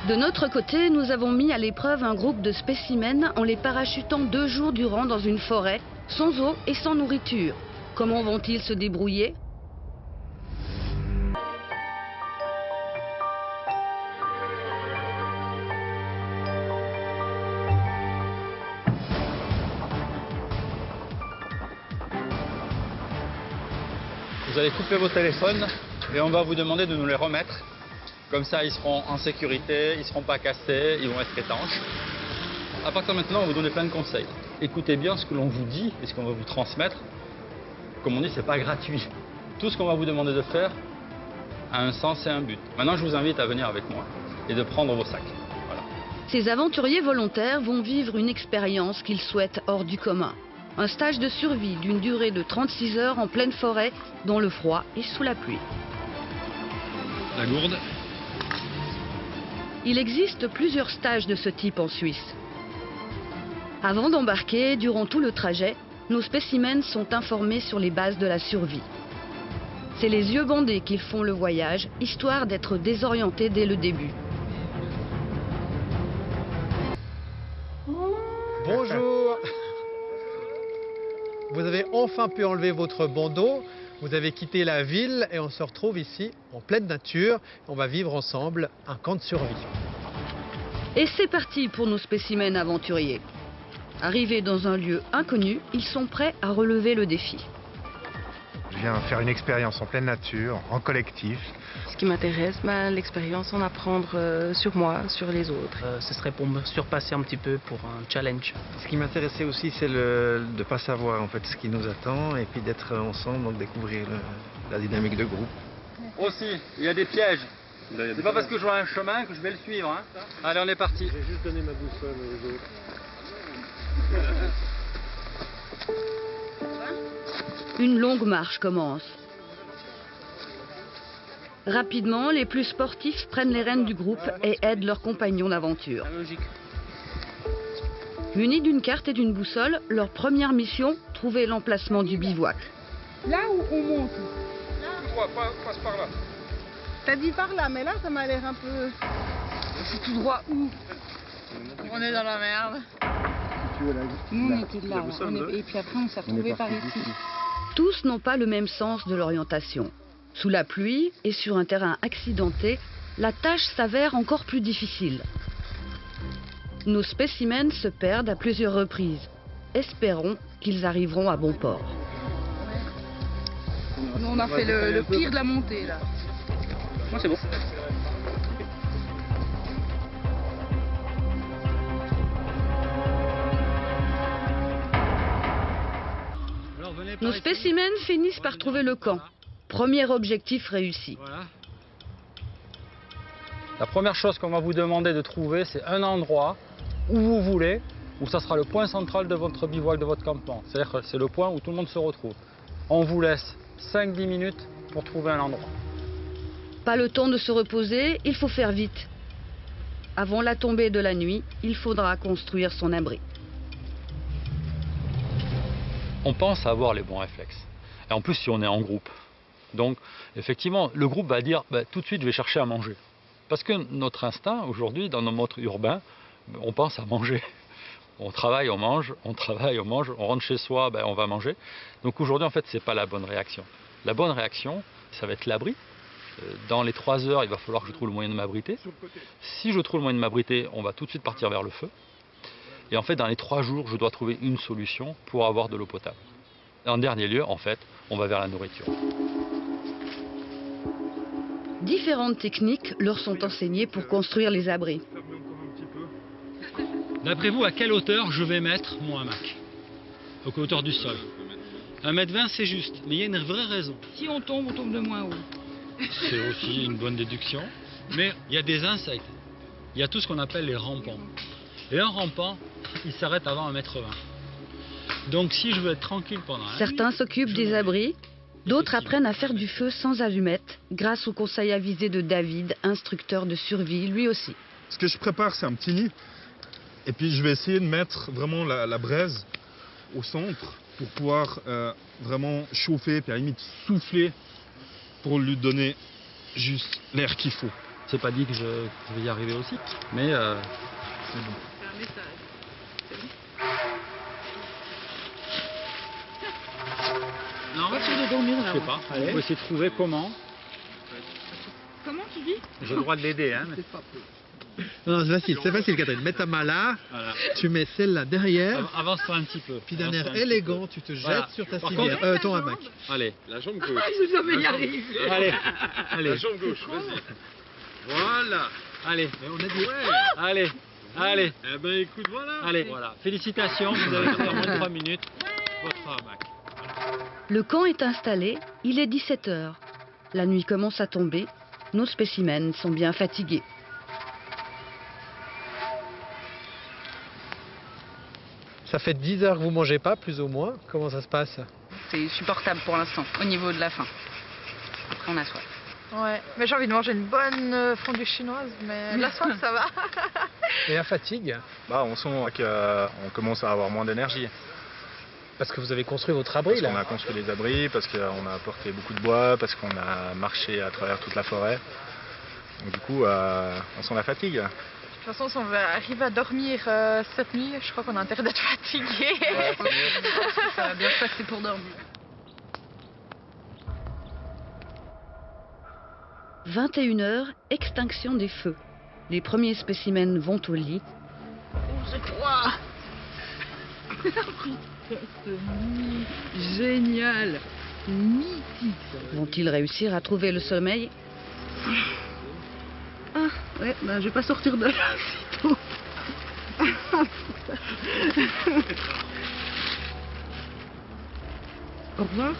De notre côté, nous avons mis à l'épreuve un groupe de spécimens en les parachutant 2 jours durant dans une forêt, sans eau et sans nourriture. Comment vont-ils se débrouiller ? Vous allez couper vos téléphones et on va vous demander de nous les remettre. Comme ça, ils seront en sécurité, ils ne seront pas cassés, ils vont être étanches. À partir de maintenant, on va vous donner plein de conseils. Écoutez bien ce que l'on vous dit et ce qu'on va vous transmettre. Comme on dit, ce n'est pas gratuit. Tout ce qu'on va vous demander de faire a un sens et un but. Maintenant, je vous invite à venir avec moi et de prendre vos sacs. Voilà. Ces aventuriers volontaires vont vivre une expérience qu'ils souhaitent hors du commun. Un stage de survie d'une durée de 36 heures en pleine forêt, dans le froid et sous la pluie. La gourde. Il existe plusieurs stages de ce type en Suisse. Avant d'embarquer, durant tout le trajet, nos spécimens sont informés sur les bases de la survie. C'est les yeux bandés qu'ils font le voyage, histoire d'être désorientés dès le début. Bonjour. Vous avez enfin pu enlever votre bandeau. Vous avez quitté la ville et on se retrouve ici en pleine nature. On va vivre ensemble un camp de survie. Et c'est parti pour nos spécimens aventuriers. Arrivés dans un lieu inconnu, ils sont prêts à relever le défi. Je viens faire une expérience en pleine nature, en collectif. Ce qui m'intéresse, l'expérience, en apprendre sur moi, sur les autres. Ce serait pour me surpasser un petit peu pour un challenge. Ce qui m'intéressait aussi, c'est de ne pas savoir en fait ce qui nous attend et puis d'être ensemble, donc découvrir la dynamique de groupe. Aussi, il y a des pièges. C'est pas parce que je vois un chemin que je vais le suivre. Hein. Allez, on est parti. J'ai juste donné ma boussole aux autres. Une longue marche commence. Rapidement, les plus sportifs prennent les rênes du groupe et aident leurs compagnons d'aventure. Munis d'une carte et d'une boussole, leur première mission, trouver l'emplacement du bivouac. Là où on monte. Là. Passe par là. T'as dit par là, mais là ça m'a l'air un peu... C'est tout droit où? On est dans la merde. Nous on était là, et puis après on s'est retrouvés par ici. Tous n'ont pas le même sens de l'orientation. Sous la pluie et sur un terrain accidenté, la tâche s'avère encore plus difficile. Nos spécimens se perdent à plusieurs reprises. Espérons qu'ils arriveront à bon port. Nous on a fait le pire de la montée là. Moi c'est bon. Nos spécimens finissent par trouver le camp. Premier objectif réussi. Voilà. La première chose qu'on va vous demander de trouver, c'est un endroit où vous voulez, où ça sera le point central de votre bivouac, de votre campement. C'est-à-dire que c'est le point où tout le monde se retrouve. On vous laisse 5-10 minutes pour trouver un endroit. Pas le temps de se reposer, il faut faire vite. Avant la tombée de la nuit, il faudra construire son abri. On pense avoir les bons réflexes. Et en plus, si on est en groupe. Donc, effectivement, le groupe va dire tout de suite, je vais chercher à manger. Parce que notre instinct, aujourd'hui, dans nos modes urbains, on pense à manger. On travaille, on mange, on travaille, on mange, on rentre chez soi, on va manger. Donc aujourd'hui, en fait, ce n'est pas la bonne réaction. La bonne réaction, ça va être l'abri. Dans les 3 heures, il va falloir que je trouve le moyen de m'abriter. Si je trouve le moyen de m'abriter, on va tout de suite partir vers le feu. Et en fait, dans les 3 jours, je dois trouver une solution pour avoir de l'eau potable. En dernier lieu, en fait, on va vers la nourriture. Différentes techniques leur sont enseignées pour construire les abris. D'après vous, à quelle hauteur je vais mettre mon hamac? Donc, à hauteur du sol. 1,20 m, c'est juste, mais il y a une vraie raison. Si on tombe de moins haut. C'est aussi une bonne déduction. Mais il y a des insectes. Il y a tout ce qu'on appelle les rampants. Et un rampant, il s'arrête avant 1,20 m. Donc si je veux être tranquille pendant Certains s'occupent des abris, d'autres apprennent à faire du feu sans allumettes, grâce aux conseils avisés de David, instructeur de survie, lui aussi. Ce que je prépare, c'est un petit nid. Et puis je vais essayer de mettre vraiment la braise au centre pour pouvoir vraiment chauffer, puis à la limite souffler pour lui donner juste l'air qu'il faut. C'est pas dit que je vais y arriver aussi, mais c'est bon. Non, de dormir je sais pas. On va essayer de trouver comment. Comment tu dis? J'ai le droit de l'aider, hein. Non, c'est facile, Catherine. Mets ta main là, Voilà. tu mets celle-là derrière, Avance-toi un petit peu. puis d'un Avance-toi air un petit élégant, tu te jettes Voilà. sur ta Par civière, contre- ton hamac. peu. Allez, La jambe gauche. Je jamais y arriver. allez, La jambe gauche, vas-y. Voilà. allez, On a dit, allez. Eh ben écoute, voilà. Allez, voilà. Félicitations, vous avez fait en moins de 3 minutes votre hamac. Le camp est installé, il est 17 h. La nuit commence à tomber, nos spécimens sont bien fatigués. Ça fait 10 heures que vous mangez pas, plus ou moins. Comment ça se passe? C'est supportable pour l'instant, au niveau de la faim. Après, on a soif. Ouais, mais j'ai envie de manger une bonne fondue chinoise, mais la soif, ça va. Et la fatigue? On sent qu'on commence à avoir moins d'énergie. Parce que vous avez construit votre abri, Parce là. qu'on a construit des abris, parce qu'on a apporté beaucoup de bois, parce qu'on a marché à travers toute la forêt. Donc du coup, on sent la fatigue. De toute façon, si on veut arriver à dormir cette nuit, je crois qu'on a intérêt d'être fatigué. Ça va bien se passer pour dormir. 21 h, extinction des feux. Les premiers spécimens vont au lit. C'est froid. Génial. Mythique. Vont-ils réussir à trouver le sommeil? Ah, ouais, je vais pas sortir de là, sitôt. Au revoir.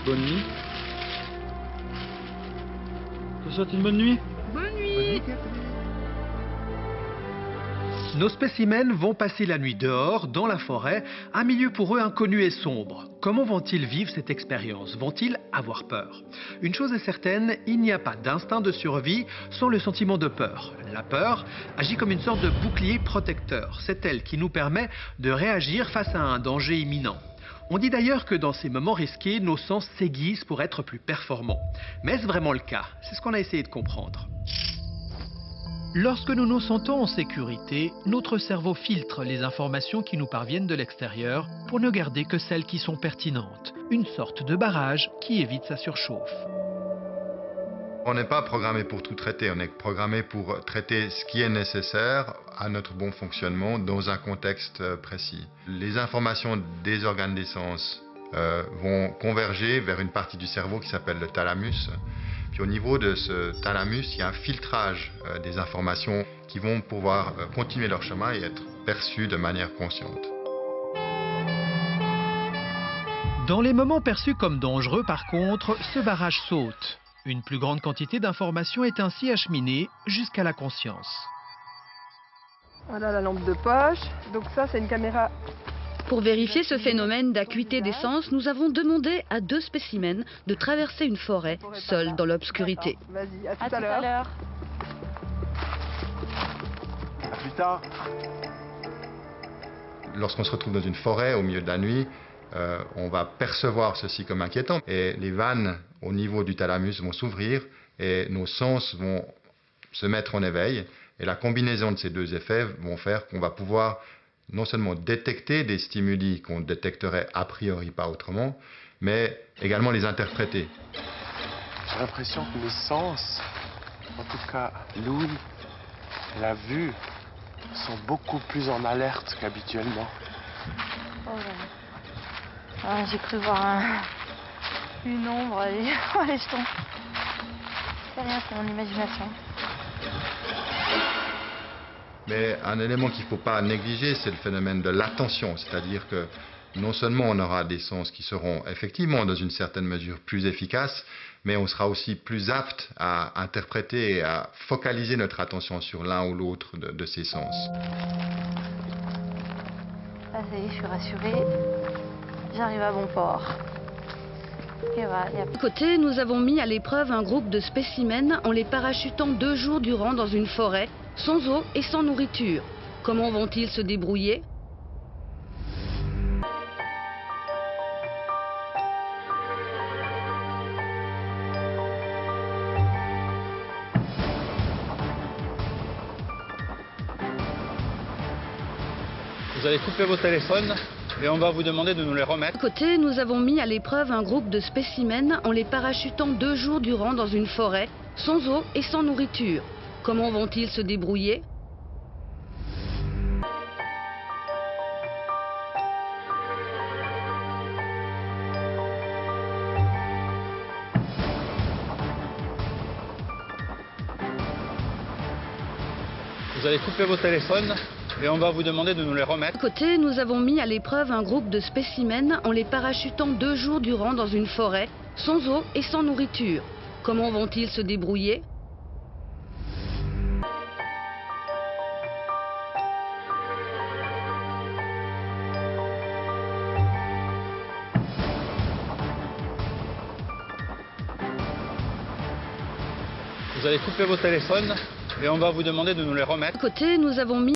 Bonne nuit. Je te souhaite une bonne nuit. Bonne nuit. Nos spécimens vont passer la nuit dehors, dans la forêt, un milieu pour eux inconnu et sombre. Comment vont-ils vivre cette expérience? Vont-ils avoir peur? Une chose est certaine, il n'y a pas d'instinct de survie sans le sentiment de peur. La peur agit comme une sorte de bouclier protecteur. C'est elle qui nous permet de réagir face à un danger imminent. On dit d'ailleurs que dans ces moments risqués, nos sens s'aiguisent pour être plus performants. Mais est-ce vraiment le cas? C'est ce qu'on a essayé de comprendre. Lorsque nous nous sentons en sécurité, notre cerveau filtre les informations qui nous parviennent de l'extérieur pour ne garder que celles qui sont pertinentes. Une sorte de barrage qui évite sa surchauffe. On n'est pas programmé pour tout traiter, on est programmé pour traiter ce qui est nécessaire à notre bon fonctionnement dans un contexte précis. Les informations des organes des sens vont converger vers une partie du cerveau qui s'appelle le thalamus. Puis au niveau de ce thalamus, il y a un filtrage des informations qui vont pouvoir continuer leur chemin et être perçues de manière consciente. Dans les moments perçus comme dangereux, par contre, ce barrage saute. Une plus grande quantité d'informations est ainsi acheminée jusqu'à la conscience. Voilà la lampe de poche. Donc ça, c'est une caméra. Pour vérifier ce phénomène d'acuité des sens, nous avons demandé à 2 spécimens de traverser une forêt, seuls dans l'obscurité. Vas-y, à tout à l'heure. À plus tard. Lorsqu'on se retrouve dans une forêt au milieu de la nuit, on va percevoir ceci comme inquiétant et les vannes au niveau du thalamus vont s'ouvrir et nos sens vont se mettre en éveil et la combinaison de ces deux effets vont faire qu'on va pouvoir non seulement détecter des stimuli qu'on détecterait a priori pas autrement, mais également les interpréter. J'ai l'impression que mes sens, en tout cas l'ouïe, la vue, sont beaucoup plus en alerte qu'habituellement. Oh là là. Ah, j'ai cru voir une ombre et oh, les jetons. C'est rien, c'est mon imagination. Mais un élément qu'il ne faut pas négliger, c'est le phénomène de l'attention, c'est-à-dire que non seulement on aura des sens qui seront effectivement dans une certaine mesure plus efficaces, mais on sera aussi plus apte à interpréter et à focaliser notre attention sur l'un ou l'autre de ces sens. Ah, ça y est, je suis rassurée. J'arrive à bon port. Et voilà, De côté, nous avons mis à l'épreuve un groupe de spécimens en les parachutant 2 jours durant dans une forêt, sans eau et sans nourriture. Comment vont-ils se débrouiller ? Vous allez couper vos téléphones et on va vous demander de nous les remettre. À côté, nous avons mis à l'épreuve un groupe de spécimens en les parachutant 2 jours durant dans une forêt, sans eau et sans nourriture. Comment vont-ils se débrouiller ? Vous allez couper vos téléphones et on va vous demander de nous les remettre. À côté, nous avons mis à l'épreuve un groupe de spécimens en les parachutant 2 jours durant dans une forêt, sans eau et sans nourriture. Comment vont-ils se débrouiller ? Vous allez couper vos téléphones et on va vous demander de nous les remettre. À côté, nous avons mis